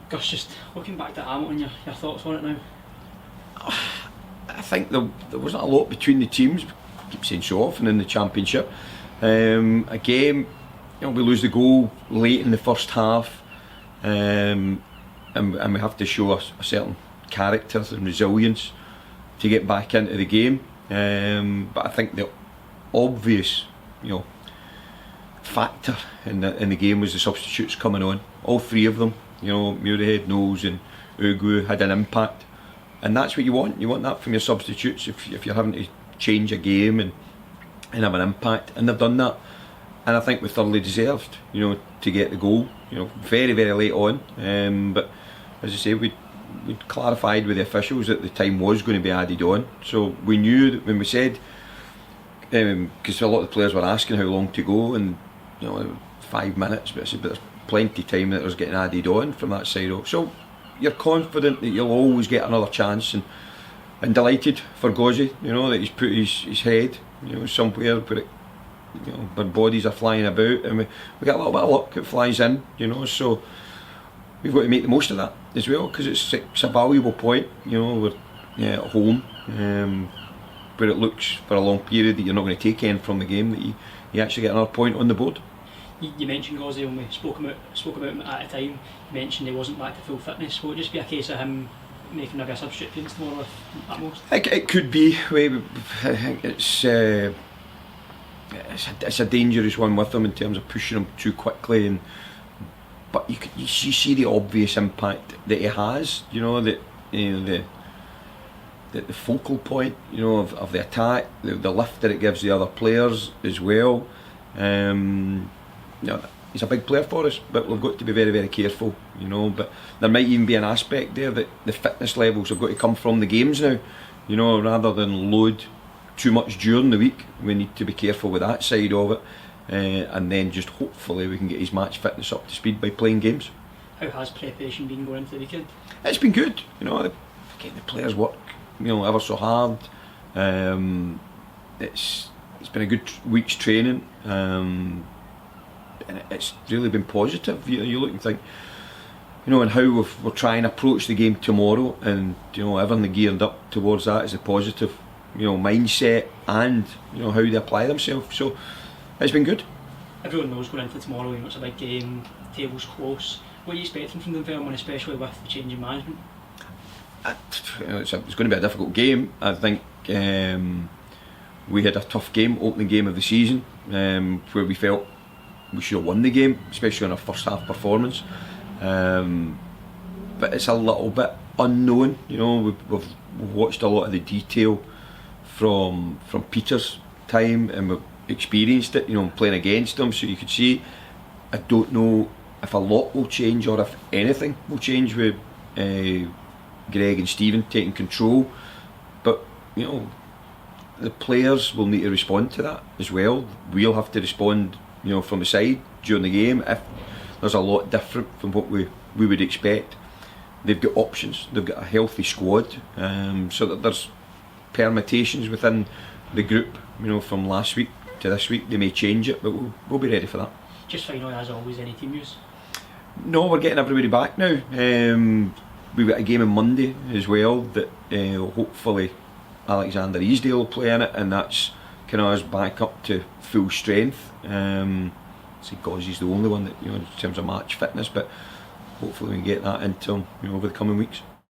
Gus, just looking back to Hamilton, your thoughts on it now? I think there wasn't a lot between the teams. I keep saying so often in the championship. A game, we lose the goal late in the first half, and we have to show a certain character and resilience to get back into the game. But I think the obvious, factor in the game was the substitutes coming on. All three of them, Muirhead, Knowles and Ugu had an impact, and that's what you want. You want that from your substitutes if you're having to change a game and have an impact, and they've done that. And I think we thoroughly deserved, to get the goal. Very very late on, but as I say, we'd clarified with the officials that the time was going to be added on, so we knew that when we said, because a lot of the players were asking how long to go, and 5 minutes, but I said, but there's plenty of time that was getting added on from that side out. So you're confident that you'll always get another chance, and delighted for Gozzi, that he's put his head, somewhere where bodies are flying about, and we get a little bit of luck, it flies in, so we've got to make the most of that as well, because it's a valuable point. We're at home, where it looks for a long period that you're not going to take anything from the game, that you actually get another point on the board. You mentioned Gozzi when we spoke about him at a time. You mentioned he wasn't back to full fitness. Will it just be a case of him making maybe a substitute appearance tomorrow at most? It could be. I think it's a dangerous one with him in terms of pushing him too quickly, but you see the obvious impact that he has. The focal point, of the attack, the lift that it gives the other players as well. He's a big player for us, but we've got to be very very careful. But there might even be an aspect there that the fitness levels have got to come from the games now. Rather than load too much during the week, we need to be careful with that side of it, and then just hopefully we can get his match fitness up to speed by playing games. How has preparation been going into the weekend? It's been good. The players work, ever so hard. It's been a good week's training, and it's really been positive. You look and think, and how we're trying to approach the game tomorrow, and everything geared up towards that is a positive, mindset, and how they apply themselves. So it's been good. Everyone knows going into tomorrow, it's a big game, table's close. What are you expecting from Dunfermline, especially with the change in management? It's going to be a difficult game. I think we had a tough game, opening game of the season, where we felt we should have won the game, especially on our first half performance. But it's a little bit unknown. We've watched a lot of the detail from Peter's time, and we've experienced it, playing against him. So you could see, I don't know if a lot will change or if anything will change with Greg and Stephen taking control. But the players will need to respond to that as well. We'll have to respond, from the side during the game if there's a lot different from what we would expect. They've got options. They've got a healthy squad, so that there's permutations within the group. From last week to this week, they may change it, but we'll be ready for that. Just finally, as always, any team news? No, we're getting everybody back now. We've got a game on Monday as well that hopefully Alexander Easdale will play in it, and that's kind of us back up to full strength. See, Gozzi's the only one that, in terms of match fitness, but hopefully we can get that into him, over the coming weeks.